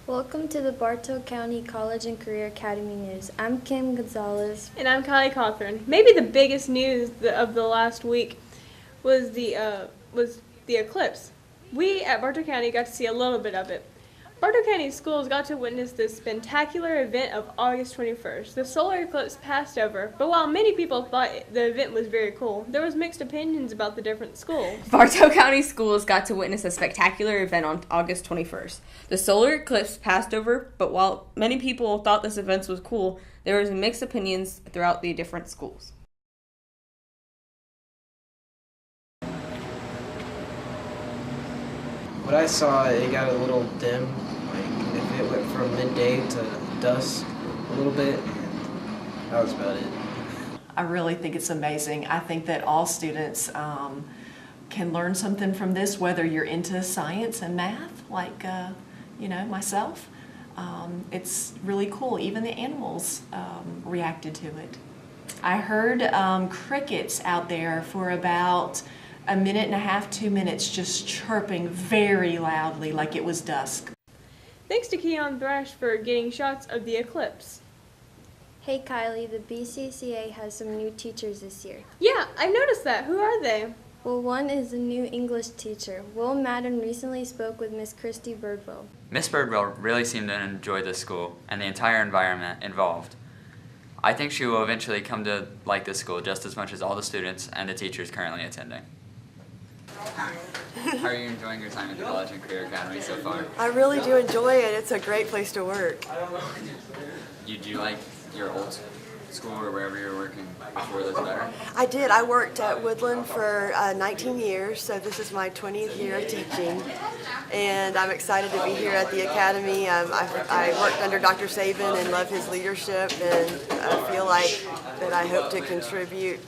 Welcome to the Bartow County College and Career Academy News. I'm Kim Gonzalez. And I'm Kylie Cawthorn. Maybe the biggest news of the last week was the eclipse. We at Bartow County got to see a little bit of it. Bartow County schools got to witness this spectacular event of August 21st. The solar eclipse passed over, but while many people thought the event was very cool, there was mixed opinions about the different schools. Bartow County schools got to witness a spectacular event on August 21st. The solar eclipse passed over, but while many people thought this event was cool, there was mixed opinions throughout the different schools. What I saw, it got a little dim. Like, if it went from midday to dusk a little bit, that was about it. I really think it's amazing. I think that all students can learn something from this, whether you're into science and math, like myself. It's really cool. Even the animals reacted to it. I heard crickets out there for about a minute and a half, 2 minutes, just chirping very loudly like it was dusk. Thanks to Keon Thrash for getting shots of the eclipse. Hey Kylie, the BCCA has some new teachers this year. Yeah, I noticed that. Who are they? Well, one is a new English teacher. Will Madden recently spoke with Miss Christy Birdwell. Miss Birdwell really seemed to enjoy this school and the entire environment involved. I think she will eventually come to like this school just as much as all the students and the teachers currently attending. How are you enjoying your time at the College and Career Academy so far? I really do enjoy it. It's a great place to work. Do you like your old school or wherever you were working before this better? I did. I worked at Woodland for 19 years, so this is my 20th year of teaching. And I'm excited to be here at the Academy. I worked under Dr. Saban and love his leadership, and I feel like that I hope to contribute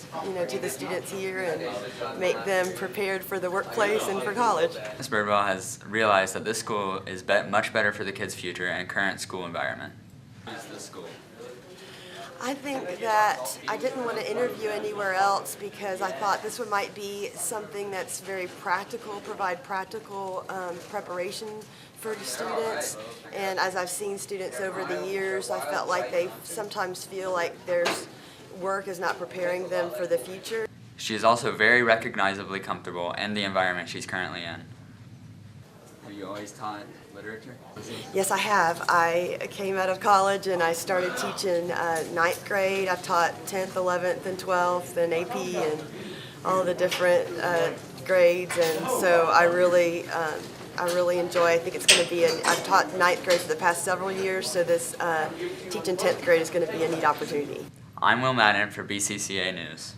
to the students here and make them prepared for the workplace and for college. Miss Birdwell has realized that this school is much better for the kids' future and current school environment. What is this school? I think that I didn't want to interview anywhere else because I thought this one might be something that's very practical, provide practical preparation for the students. And as I've seen students over the years, I felt like they sometimes feel like their work is not preparing them for the future. She is also very recognizably comfortable in the environment she's currently in. Have you always taught literature? Yes, I have. I came out of college and I started teaching 9th grade. I've taught 10th, 11th, and 12th, and AP, and all the different grades. And so I really enjoy. I think it's going to be. I've taught 9th grade for the past several years, so this teaching 10th grade is going to be a neat opportunity. I'm Will Madden for BCCA News.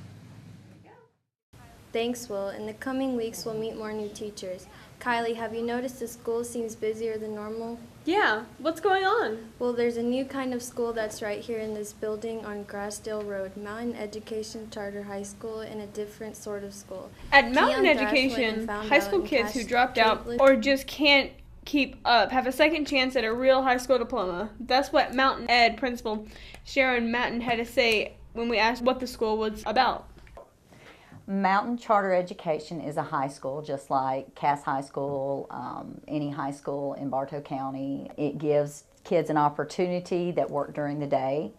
Thanks, Will. In the coming weeks, we'll meet more new teachers. Kylie, have you noticed the school seems busier than normal? Yeah, what's going on? Well, there's a new kind of school that's right here in this building on Grassdale Road, Mountain Education Charter High School, and a different sort of school. At Mountain Keon Thrash went Education, and found high out school and kids who cashed dropped out Caitlin- or just can't keep up have a second chance at a real high school diploma. That's what Mountain Ed principal Sharon Matten had to say when we asked what the school was about. Mountain Charter Education is a high school, just like Cass High School, any high school in Bartow County. It gives kids an opportunity that work during the day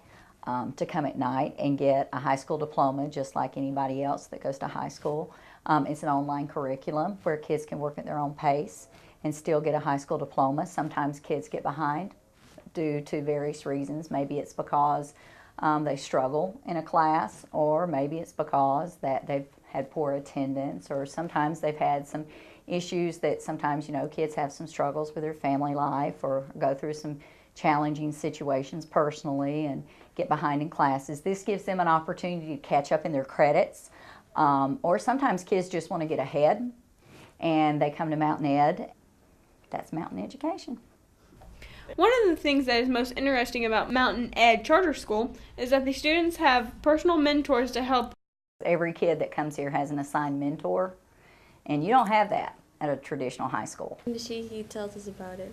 to come at night and get a high school diploma, just like anybody else that goes to high school. It's an online curriculum where kids can work at their own pace and still get a high school diploma. Sometimes kids get behind due to various reasons. Maybe it's because they struggle in a class, or maybe it's because that they've had poor attendance, or sometimes they've had some issues that sometimes, kids have some struggles with their family life or go through some challenging situations personally and get behind in classes. This gives them an opportunity to catch up in their credits, or sometimes kids just want to get ahead and they come to Mountain Ed. That's Mountain Education. One of the things that is most interesting about Mountain Ed Charter School is that the students have personal mentors to help. Every kid that comes here has an assigned mentor, and you don't have that at a traditional high school. He tells us about it.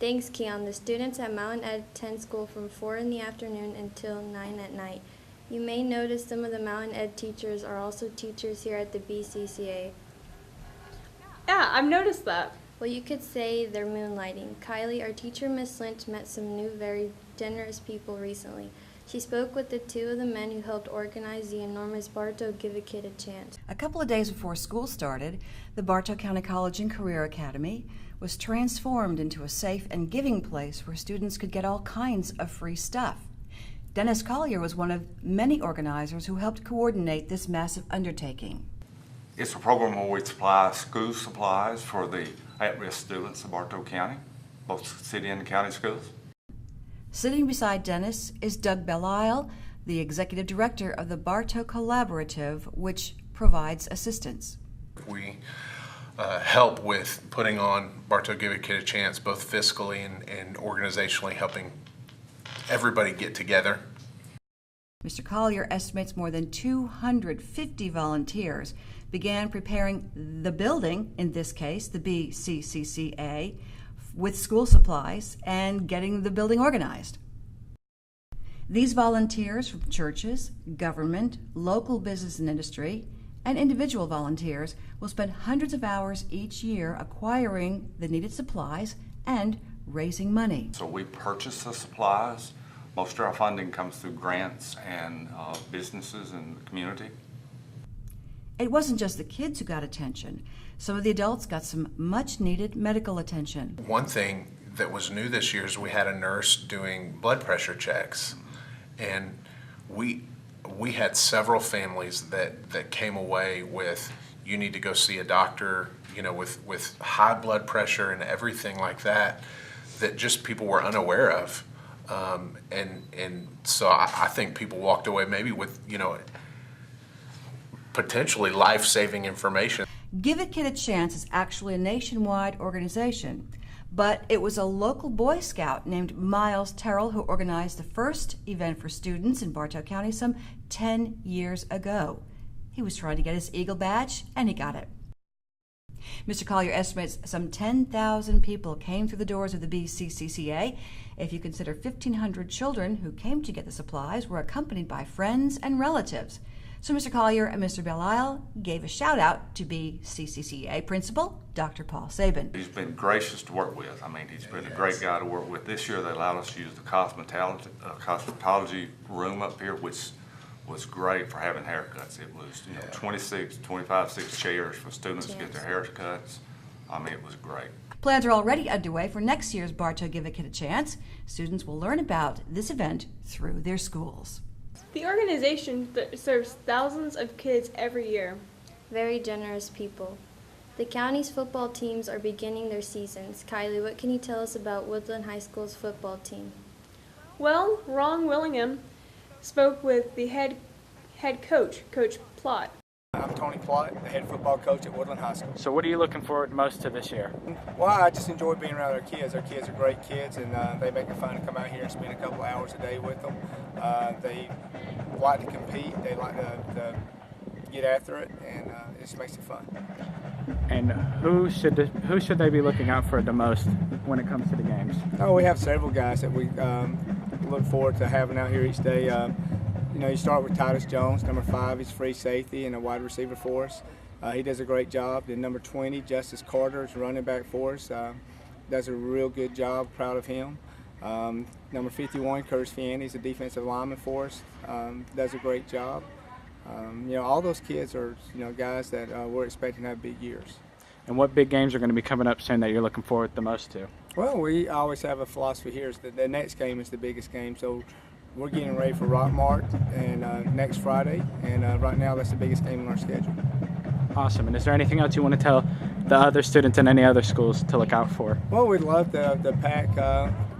Thanks, Keon. The students at Mountain Ed attend school from 4 in the afternoon until 9 at night. You may notice some of the Mountain Ed teachers are also teachers here at the BCCA. Yeah, I've noticed that. Well, you could say they're moonlighting. Kylie, our teacher, Miss Lynch, met some new, very generous people recently. She spoke with the two of the men who helped organize the enormous Bartow Give a Kid a Chance. A couple of days before school started, the Bartow County College and Career Academy was transformed into a safe and giving place where students could get all kinds of free stuff. Dennis Collier was one of many organizers who helped coordinate this massive undertaking. It's a program where we supply school supplies for the at-risk students of Bartow County, both city and county schools. Sitting beside Dennis is Doug Belisle, the executive director of the Bartow Collaborative, which provides assistance. We help with putting on Bartow Give a Kid a Chance, both fiscally and organizationally, helping everybody get together. Mr. Collier estimates more than 250 volunteers began preparing the building, in this case the BCCCA, with school supplies and getting the building organized. These volunteers from churches, government, local business and industry, and individual volunteers will spend hundreds of hours each year acquiring the needed supplies and raising money. So we purchase the supplies. Most of our funding comes through grants and businesses in the community. It wasn't just the kids who got attention. Some of the adults got some much-needed medical attention. One thing that was new this year is we had a nurse doing blood pressure checks, and we had several families that came away with, you need to go see a doctor, you know, with high blood pressure and everything like that just people were unaware of. And so I think people walked away maybe with, you know, potentially life-saving information. Give a Kid a Chance is actually a nationwide organization, but it was a local Boy Scout named Miles Terrell who organized the first event for students in Bartow County some 10 years ago. He was trying to get his Eagle badge, and he got it. Mr. Collier estimates some 10,000 people came through the doors of the BCCCA. If you consider 1,500 children who came to get the supplies were accompanied by friends and relatives. So Mr. Collier and Mr. Belisle gave a shout out to BCCCA Principal Dr. Paul Sabin. He's been gracious to work with. I mean, he's been a great guy to work with. This year they allowed us to use the cosmetology room up here, which was great for having haircuts. It was 25, 6 chairs for students to get their haircuts. I mean, it was great. Plans are already underway for next year's Bartow Give a Kid a Chance. Students will learn about this event through their schools. The organization serves thousands of kids every year. Very generous people. The county's football teams are beginning their seasons. Kylie, what can you tell us about Woodland High School's football team? Well, Ron Willingham spoke with the head coach, Coach Plott. I'm Tony Plott, the head football coach at Woodland High School. So what are you looking forward most to this year? Well, I just enjoy being around our kids. Our kids are great kids, and they make it fun to come out here and spend a couple hours a day with them. They like to compete. They like to get after it, and it just makes it fun. And who should they be looking out for the most when it comes to the games? Oh, we have several guys that we look forward to having out here each day. You know, you start with Titus Jones, number 5. He's free safety and a wide receiver for us. He does a great job. Then number 20, Justice Carter, is running back for us. Does a real good job. Proud of him. Number 51, Curtis Fianni, is a defensive lineman for us. Does a great job. You know, all those kids are, you know, guys that we're expecting to have big years. And what big games are going to be coming up soon that you're looking forward the most to? Well, we always have a philosophy here is that the next game is the biggest game. So we're getting ready for Rock Mart and next Friday, and right now that's the biggest game on our schedule. Awesome. And is there anything else you want to tell the other students in any other schools to look out for? Well, we'd love to pack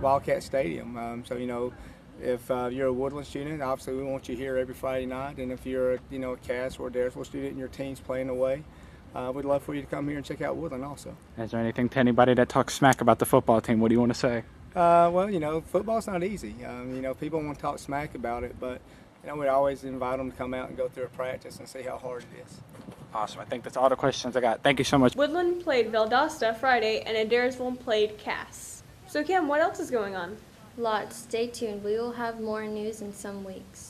Wildcat Stadium. So, you know, if you're a Woodland student, obviously we want you here every Friday night. And if you're a Cass or a Daresville student and your team's playing away, we'd love for you to come here and check out Woodland also. Is there anything to anybody that talks smack about the football team? What do you want to say? Well, you know, football's not easy. You know, people want to talk smack about it, but, you know, we always invite them to come out and go through a practice and see how hard it is. Awesome. I think that's all the questions I got. Thank you so much. Woodland played Valdosta Friday, and Adairsville played Cass. So, Kim, what else is going on? Lots. Stay tuned. We will have more news in some weeks.